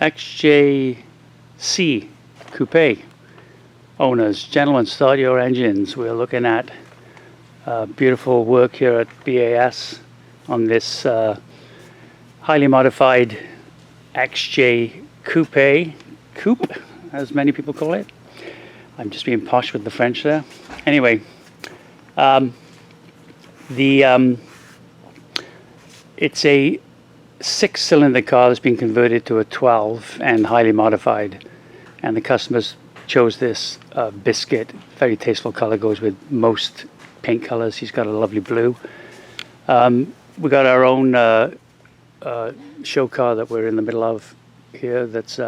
XJC Coupe owners, gentlemen, start your engines. We're looking at beautiful work here at BAS on this highly modified XJ Coupe, as many people call it. I'm just being posh with the French there. Anyway, it's a 6-cylinder car that's been converted to a 12 and highly modified, and the customers chose this biscuit. Very tasteful color, goes with most paint colors. He's got a lovely blue. We got our own show car that we're in the middle of here, that's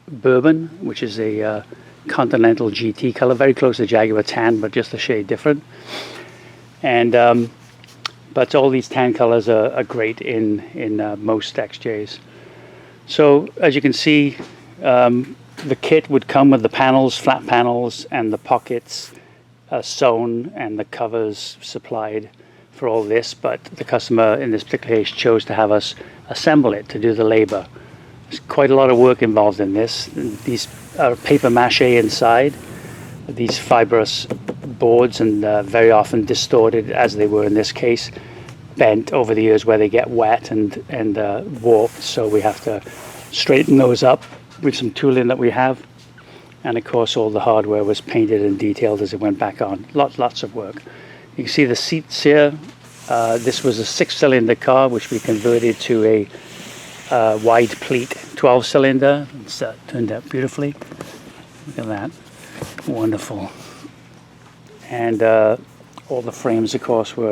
bourbon, which is a Continental GT color, very close to Jaguar tan, but just a shade different. And but all these tan colors are great in most XJs. So as you can see, the kit would come with the panels, flat panels, and the pockets sewn, and the covers supplied for all this. But the customer in this particular case chose to have us assemble it to do the labor. There's quite a lot of work involved in this. These are paper mache inside, these fibrous boards, and very often distorted, as they were in this case, bent over the years where they get wet and warped. So we have to straighten those up with some tooling that we have. And of course all the hardware was painted and detailed as it went back on. Lots of work. You can see the seats here. This was a 6-cylinder car which we converted to a wide pleat 12-cylinder. It's turned out beautifully. Look at that. Wonderful. And all the frames, of course, were